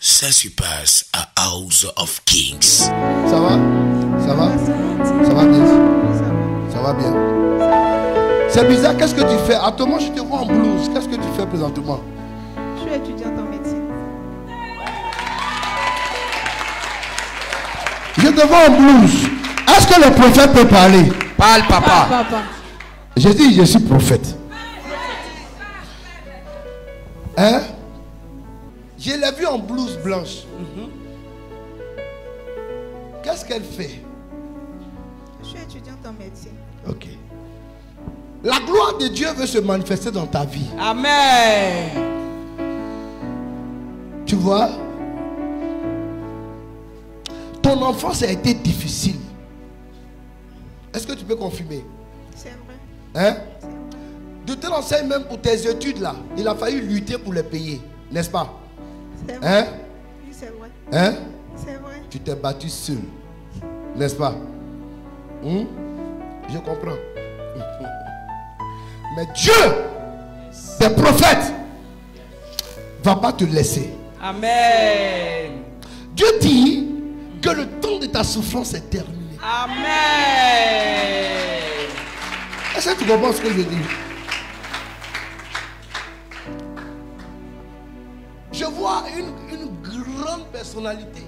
Ça se passe à House of Kings. Ça va? Ça va? Ça va bien? Ça va bien? C'est bizarre, qu'est-ce que tu fais? Attends, moi je te vois en blouse. Qu'est-ce que tu fais présentement? Je suis étudiante en médecine. Je te vois en blouse. Est-ce que le prophète peut parler? Parle, papa. Papa. Je dis, je suis prophète. Hein? Je l'ai vu en blouse blanche. Qu'est-ce qu'elle fait? Je suis étudiante en médecine. Ok. La gloire de Dieu veut se manifester dans ta vie. Amen. Tu vois? Ton enfance a été difficile. Est-ce que tu peux confirmer? C'est vrai. Hein? C'est vrai. De te l'enseigne même pour tes études là. Il a fallu lutter pour les payer. N'est-ce pas? C'est vrai. Hein? Oui, c'est vrai. Hein? C'est vrai. Tu t'es battu seul. N'est-ce pas? Je comprends. Mais Dieu, tes prophètes, va pas te laisser. Amen. Dieu dit que le temps de ta souffrance est terminé. Amen. Est-ce que tu comprends ce que je dis? Je vois une grande personnalité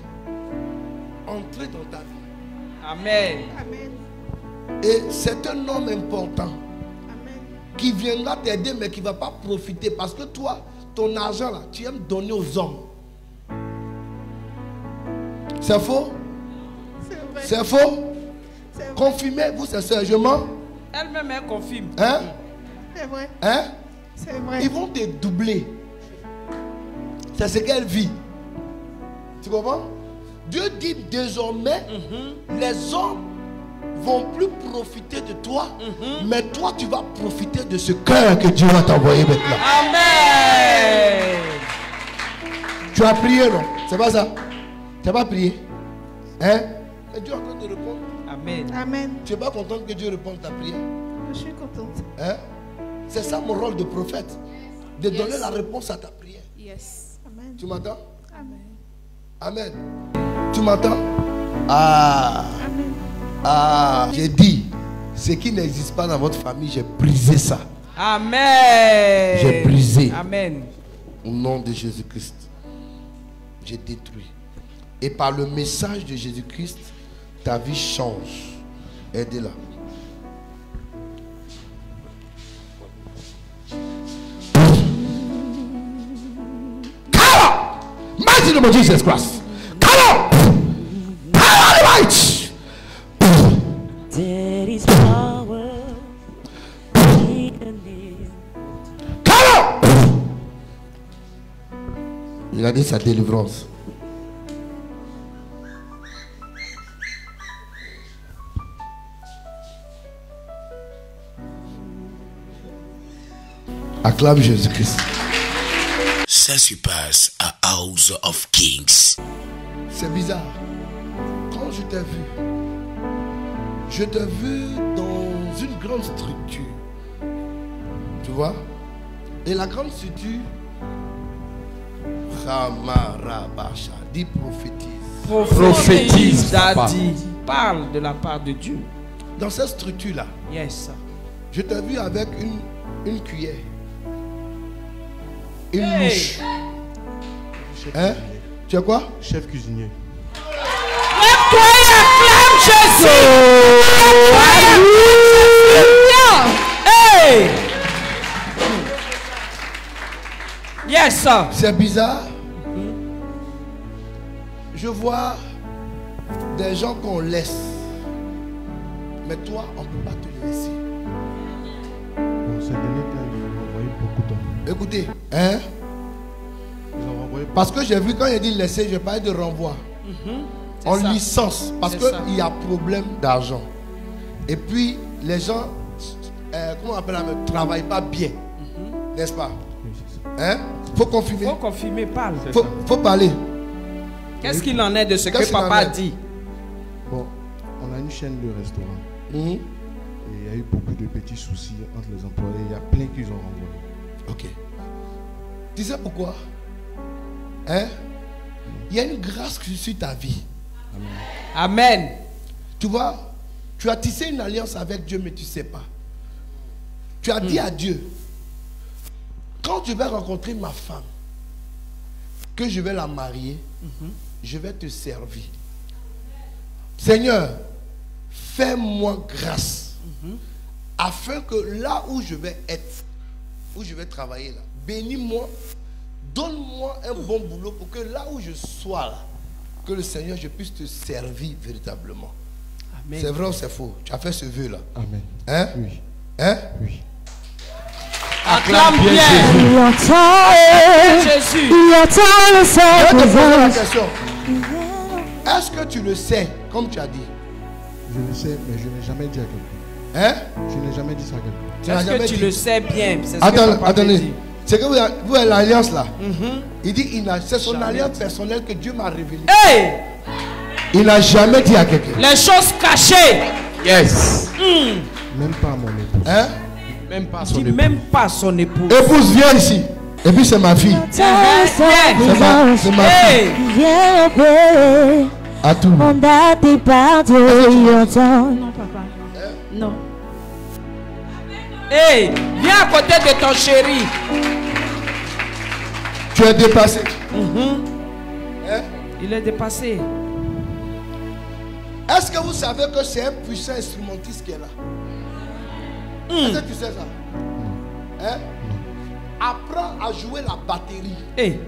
entrer dans ta vie. Amen. Amen. Et c'est un homme important Amen. qui viendra t'aider mais qui ne va pas profiter parce que toi, ton argent là, tu aimes donner aux hommes. C'est faux? C'est vrai. C'est faux? C'est vrai. Confirmez-vous, c'est sérieusement? Elle-même, elle confirme. Hein? C'est vrai. Hein? C'est vrai. Ils vont te doubler. C'est ce qu'elle vit. Tu comprends? Dieu dit désormais, les hommes vont plus profiter de toi, mais toi tu vas profiter de ce cœur que Dieu va t'envoyer maintenant. Amen. Tu as prié, non? C'est pas ça? Tu n'as pas prié? Hein? Et Dieu est en train de répondre. Amen. Amen. Tu n'es pas content que Dieu réponde à ta prière? Je suis contente. Hein? C'est ça mon rôle de prophète. De donner la réponse à ta prière. Yes. Amen. Tu m'entends? Amen. Amen. Tu m'entends? Ah. Amen. Ah. J'ai dit, ce qui n'existe pas dans votre famille, j'ai brisé ça. Amen. J'ai brisé. Amen. Au nom de Jésus-Christ. J'ai détruit. Et par le message de Jésus-Christ, ta vie change. Aidez-la. Power! Mighty name of Jesus Christ. Power! Power right! There is power in the name. Power! Il a dit sa délivrance. Acclame Jésus-Christ. Ça se passe à House of Kings. C'est bizarre. Quand je t'ai vu dans une grande structure. Tu vois? Et la grande structure, Ramarabasha, dit prophétise. Prophétise, Papa. daddy. Parle de la part de Dieu. Dans cette structure-là, Yes. je t'ai vu avec une cuillère. Une Hey. louche. Hein? Tu es quoi? Chef cuisinier. Toi, acclame Jésus. Hey. Yes, sir. C'est bizarre. Je vois des gens qu'on laisse. Mais toi, on ne peut pas te laisser. Bon, ces derniers temps, ils ont envoyé beaucoup d'hommes. Écoutez, hein? Ils ont renvoyé Parce que j'ai vu quand il dit laisser, je parlais de renvoi. En ça. licence. Parce C'est ça. qu'il y a problème d'argent. Et puis, les gens, comment on appelle ça, ne travaillent pas bien. N'est-ce pas? Oui, c'est ça. Hein? Faut confirmer. Faut confirmer, parle. Faut parler. Qu'est-ce qu'il en est de ce que Qu'est-ce qu'il en papa est? dit? Bon, on a une chaîne de restaurants. Mhm. Et il y a eu beaucoup de petits soucis entre les employés. Il y a plein qu'ils ont renvoyé. Ok. Tu sais pourquoi? Hein? il y a une grâce sur ta vie. Amen. Tu vois, tu as tissé une alliance avec Dieu, mais tu ne sais pas. Tu as dit à Dieu, quand je vais rencontrer ma femme, que je vais la marier, je vais te servir. Seigneur, fais-moi grâce, afin que là où je vais être, où je vais travailler là, bénis-moi, donne-moi un bon boulot pour que là où je sois là, que le Seigneur, je puisse te servir véritablement. Amen. C'est vrai ou c'est faux? Tu as fait ce vœu là. Amen. Hein? Oui. Hein? Oui. Acclame bien. Il entend, Jésus. il entend le Je vais te poser la Saint-Présence. question. Est-ce que tu le sais, comme tu as dit? Je le sais, mais je n'ai jamais dit à quelqu'un. Hein? Je n'ai jamais dit ça à quelqu'un. Tu n'as Est-ce jamais que tu dit? le sais bien? C'est ce que Attends, papa me attendez. dit. C'est que vous avez l'alliance là. Il dit, c'est son Jamais alliance dit. personnelle que Dieu m'a révélée. Hey! Il n'a jamais dit à quelqu'un. Les choses cachées. Yes. Même pas à mon épouse. Hein? Même pas Dis même pas son épouse. Épouse, viens ici. Et puis c'est ma fille. Entend le C'est Saint-Présence. ma fille. Hey! Viens paix, À tout. mandaté par Dieu, il entend. Non, papa. Non. Hey! Viens à côté de ton chéri. Tu es dépassé. Hein? Il est dépassé. Est-ce que vous savez que c'est un puissant instrumentiste qui est là? Est-ce que tu sais ça? Hein? Apprends à jouer la batterie. Hey!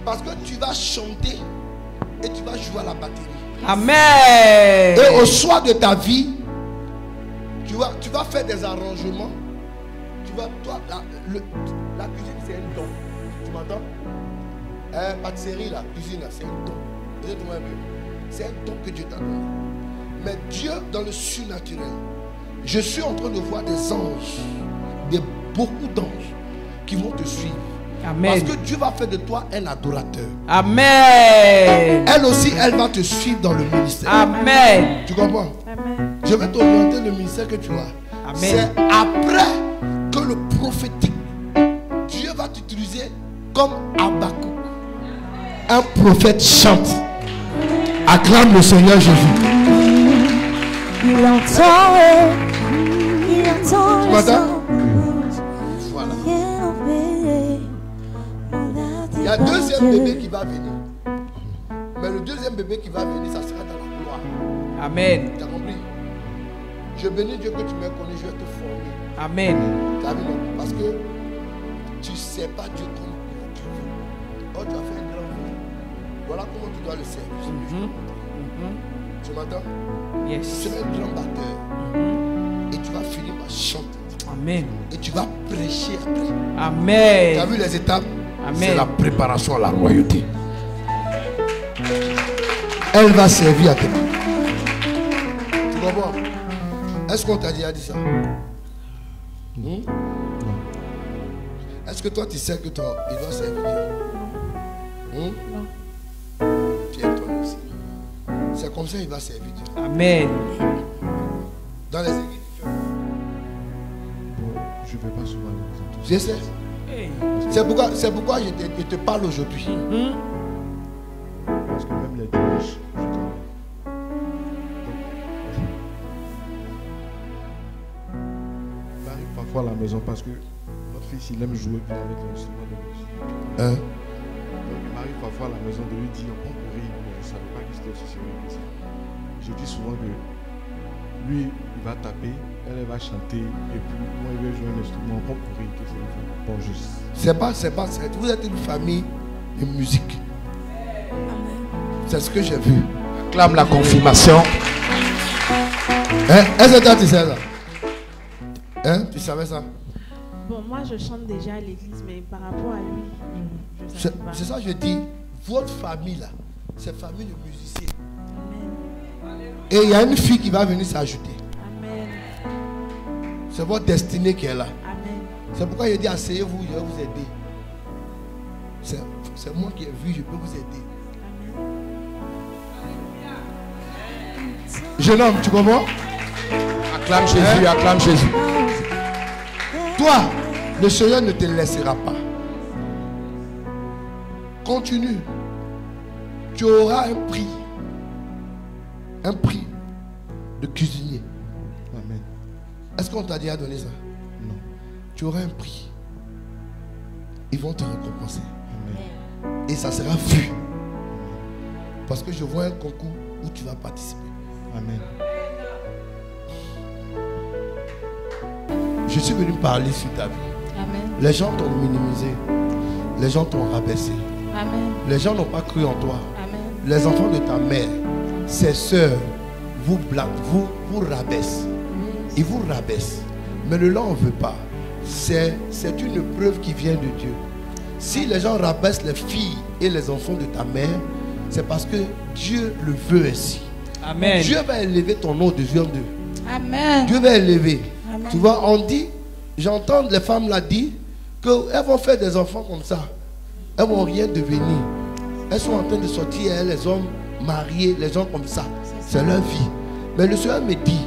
Parce que tu vas chanter et tu vas jouer à la batterie. Amen. Et au soir de ta vie, tu vas faire des arrangements. Toi, la cuisine, c'est un don. Tu m'entends? Pâtisserie, la cuisine, c'est un don. Écoute-moi un peu. C'est un don que Dieu t'a donné. Mais Dieu, dans le surnaturel, je suis en train de voir des anges, beaucoup d'anges qui vont te suivre. Amen. Parce que Dieu va faire de toi un adorateur. Amen. Elle aussi, elle va te suivre dans le ministère. Amen. Tu comprends? Amen. Je vais t'orienter le ministère que tu as. Amen. C'est après que le prophétique, Dieu va t'utiliser comme Habakkuk. Un prophète chante. Acclame le Seigneur Jésus. Il entend, il entend Tu le m'entends? Saint-Présence. Voilà. Viens paix, mandaté Il y a un par deuxième Dieu. bébé qui va venir. Mais le deuxième bébé qui va venir, ça sera dans la gloire. Amen. Tu as compris? Je bénis Dieu que tu m'as connu, je vais te former. Amen. Tu as vu, non? Parce que tu ne sais pas Dieu comme tu veux. Oh, tu as fait un grand vœu. Voilà comment tu dois le servir. Tu m'entends? Tu Yes. seras un grand batteur. Et tu vas finir par chanter. Amen. Et tu vas prêcher après. Tu as Amen. vu les étapes? Amen. C'est la préparation à la royauté. Elle va servir à tes mains. Tu comprends? Est-ce qu'on t'a déjà dit ça? Est-ce que toi tu sais que il doit servir Dieu? Tu es toi aussi. C'est comme ça qu'il va servir Dieu. Amen. Dans les églises, Bon, je ne vais pas souvent aller aux autres. je sais. Hey. C'est pourquoi je te parle aujourd'hui. Parce que même les dimanches, je travaille. Il m'arrive parfois à la maison parce que notre fils il aime jouer avec l'instrument de musique. Hein? Donc il m'arrive parfois à la maison de lui dire on pourrait, mais je ne savais pas qu'il était aussi sérieux que ça. Je dis souvent que lui il va taper, elle va chanter et puis moi il va jouer un instrument on pourrait que c'est une famille. Bon juste. Vous êtes une famille de musique. C'est ce que j'ai vu. Acclame la confirmation. Hein? Est-ce que toi tu sais ça? Hein? Tu savais ça? Bon, moi, je chante déjà à l'église, mais par rapport à lui, je ne C'est savais pas. c'est ça que je dis. Votre famille là, c'est famille de musiciens. Amen. Et il y a une fille qui va venir s'ajouter. Amen. C'est votre destinée qui est là. Amen. C'est pourquoi je dis asseyez-vous, je vais vous aider. C'est moi qui ai vu, je peux vous aider. Jeune homme, tu comprends? Acclame Jésus, acclame Jésus. Toi, le Seigneur ne te laissera pas. Continue. Tu auras un prix. Un prix de cuisinier. Amen. Est-ce qu'on t'a déjà donné ça? Non. Tu auras un prix. Ils vont te récompenser. Amen. Et ça sera vu. Parce que je vois un concours où tu vas participer. Amen. Je suis venu parler sur ta vie. Amen. Les gens t'ont minimisé. Les gens t'ont rabaissé. Amen. Les gens n'ont pas cru en toi. Amen. Les enfants de ta mère, ses soeurs, vous blaguent, vous rabaissent. Ils vous rabaissent. Mais le Lord ne veut pas. C'est une preuve qui vient de Dieu. Si les gens rabaissent les filles et les enfants de ta mère, c'est parce que Dieu le veut ainsi. Amen. Dieu va élever ton nom de Dieu en deux. Amen. Dieu va élever. Amen. Tu vois, on dit, j'entends les femmes là dire qu'elles vont faire des enfants comme ça. Elles vont rien devenir. Elles sont en train de sortir, les hommes mariés, les gens comme ça. C'est leur vie. Mais le Seigneur me dit,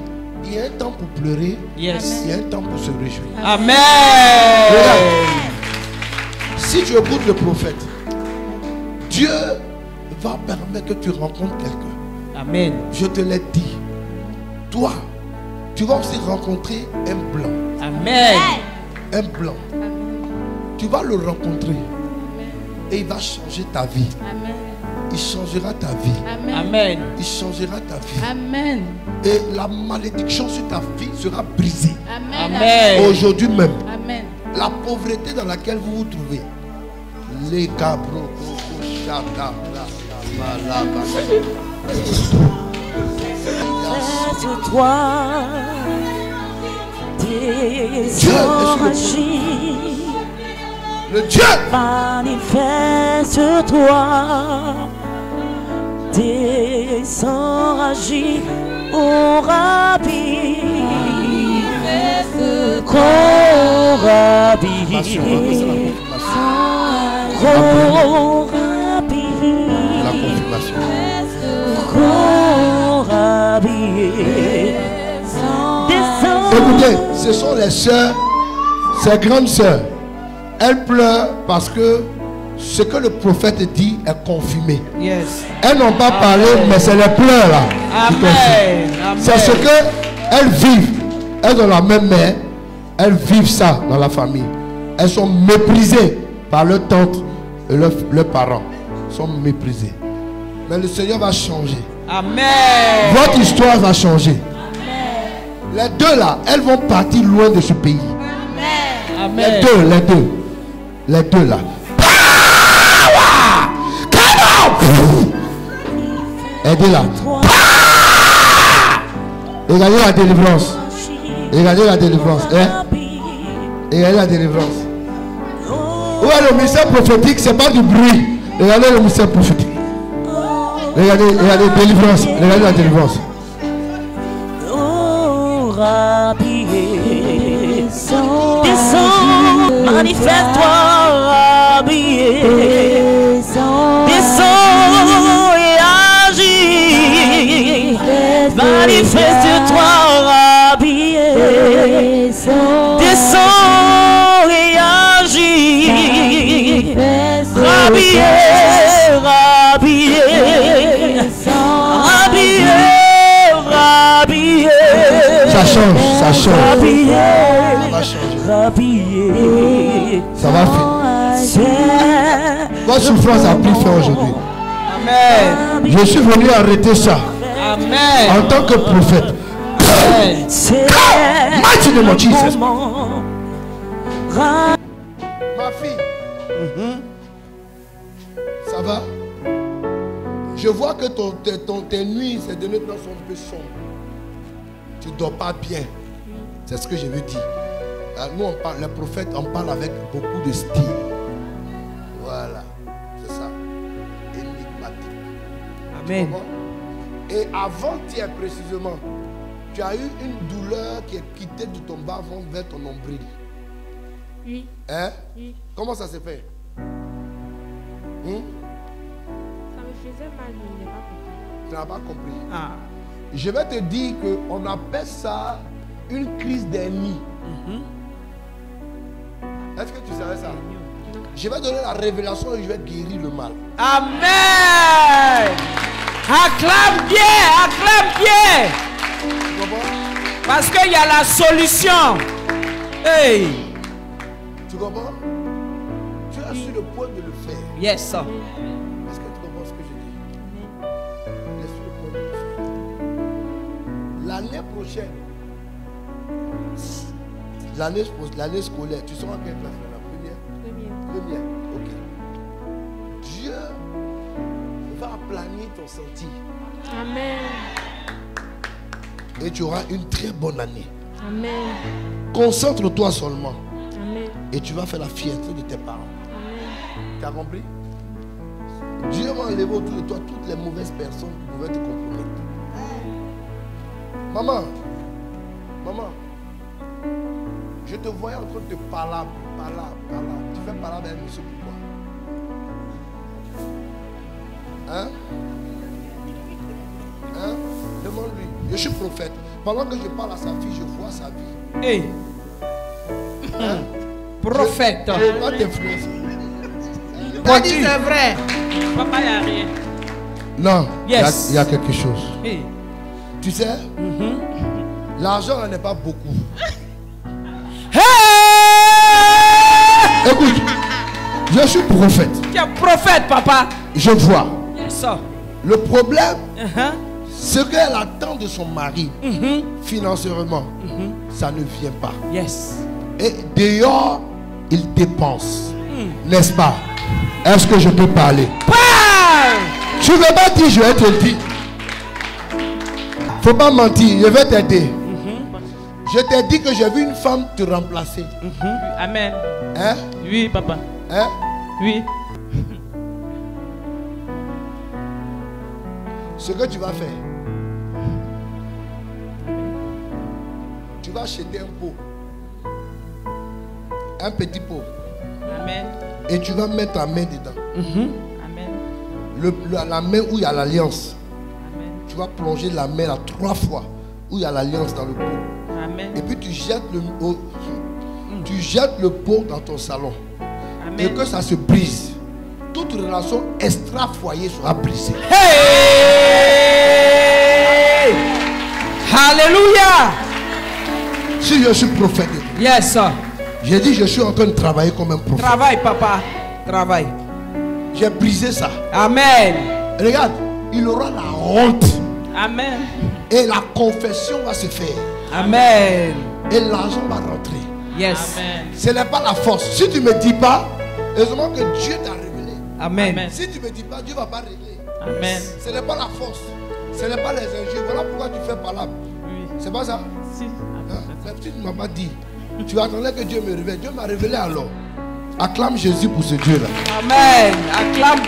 il y a un temps pour pleurer, Yes. il y a un temps pour se réjouir. Amen. Regarde, si tu écoutes le prophète, Dieu va permettre que tu rencontres quelqu'un. Amen. Je te l'ai dit. Toi, tu vas aussi rencontrer un blanc. Amen. Un blanc. Tu vas le rencontrer. Et il va changer ta vie. Amen. Il changera ta vie. Amen. Amen. Il changera ta vie. Amen. Et la malédiction sur ta vie sera brisée. Amen. Amen. Aujourd'hui même. Amen. La pauvreté dans laquelle vous vous trouvez. Les cabros. Fais-toi désenragis, Le Dieu. manifeste-toi, désenragis, ô Rabbi, ô Rabbi, ô Rabbi, La confirmation. ô Rabbi, descends. Écoutez, ce sont les sœurs, ces grandes sœurs. Elles pleurent parce que ce que le prophète dit est confirmé. Yes. Elles n'ont pas parlé, mais c'est les pleurs là. qui confirment. Amen. C'est ce que elles vivent. Elles ont la même mère. Elles vivent ça dans la famille. Elles sont méprisées par leurs tantes et leurs parents. Elles sont méprisées. Mais le Seigneur va changer. Amen. Votre histoire va changer. Les deux là, elles vont partir loin de ce pays. Les Amen. Les deux là. Aidez-la. Regardez la délivrance. Regardez la délivrance. Hein? Regardez la délivrance. Où est le mystère prophétique? C'est pas du bruit. Regardez le mystère prophétique. Regardez, délivrance. Regardez la délivrance. Oh Rabbi, descends, manifeste-toi, Rabbi, descends et agis, manifeste-toi, Rabbi, descends et agis, Rabbi, Rabbi, Rabbi, Ça change, ça change. Rabbi, Ça va changer. Rabbi, Ça va finir. Votre souffrance a pris fin aujourd'hui. Amen. Je suis venu arrêter ça Amen. en tant que prophète. Amen. Mighty name of Jesus. Ma fille, ça va? Je vois que tes nuits, ces derniers temps sont un peu sombres. Tu ne dors pas bien. C'est ce que je veux dire. Nous, on parle, les prophètes, on parle avec beaucoup de style. Voilà, c'est ça. Énigmatique. Amen. Et avant-hier précisément, tu as eu une douleur qui est quittée de ton bas-ventre vers ton nombril. Oui. Hein? Oui. Comment ça s'est fait? Ça me faisait mal, mais il n'est pas compris. Tu n'as pas compris. Ah. Je vais te dire qu'on appelle ça une crise d'ennui. Est-ce que tu savais ça? Je vais donner la révélation et je vais guérir le mal. Amen. Acclame bien, acclame bien. Tu comprends? Parce qu'il y a la solution. Hey. Tu comprends? Tu es sur le point de le faire. Yes, sir. Est-ce que tu comprends ce que je dis? Tu es sur le point de le faire. L'année prochaine, l'année scolaire, tu seras en quelle classe? La première? Première. Ok. Dieu va aplanir ton sentier. Amen. Et tu auras une très bonne année. Amen. Concentre-toi seulement. Amen. Et tu vas faire la fierté de tes parents. Amen. Tu as compris? Dieu va enlever autour de toi toutes les mauvaises personnes qui pouvaient te compromettre. Maman, je te voyais en train de te parler. Tu fais parler avec un monsieur pourquoi? Hein? Demande-lui. Je suis prophète. Pendant que je parle à sa fille, je vois sa vie. Hey. Hein? Prophète. Je ne vais pas t'influencer. Pas dit c'est vrai. Papa, il n'y a rien. Non, Yes. il y a quelque chose. Hey. Tu sais, l'argent n'en est pas beaucoup. Hey. Écoute, je suis prophète. Tu es prophète, papa. Je vois. Yes, sir. Le problème, Uh-huh. ce qu'elle attend de son mari, financièrement, ça ne vient pas. Yes. Et dehors, il dépense. N'est-ce pas? Est-ce que je peux parler? Parle. Tu ne veux pas dire, je vais te le dire. Faut pas mentir, je vais t'aider. Je t'ai dit que j'ai vu une femme te remplacer. Amen. Hein? Oui, papa. Hein? Oui. Ce que tu vas faire, tu vas acheter un pot, un petit pot, Amen. et tu vas mettre ta main dedans. Amen. La main où il y a l'alliance, Amen. tu vas plonger la main là 3 fois où il y a l'alliance dans le pot. Amen. Et puis tu jettes le pot dans ton salon. Et Amen. que ça se brise. Toute relation extra-foyer sera brisée. Hey. Hallelujah. Si je suis prophète, Yes, sir. j'ai dit je suis en train de travailler comme un prophète. Travaille, papa. Travaille. J'ai brisé ça. Amen. Regarde, il aura la honte. Amen. Et la confession va se faire. Amen. Et l'argent va rentrer. Yes. Amen. Ce n'est pas la force. Si tu ne me dis pas, heureusement que Dieu t'a révélé. Amen. Amen. Si tu ne me dis pas, Dieu ne va pas régler. Amen. Ce n'est pas la force. Ce n'est pas les injures. Voilà pourquoi tu fais palabre. Oui. C'est pas ça? Si. Hein? Mais tu ne m'as pas dit. Tu attendais que Dieu me révèle. Dieu m'a révélé alors. Acclame Jésus pour ce Dieu-là. Amen. Acclame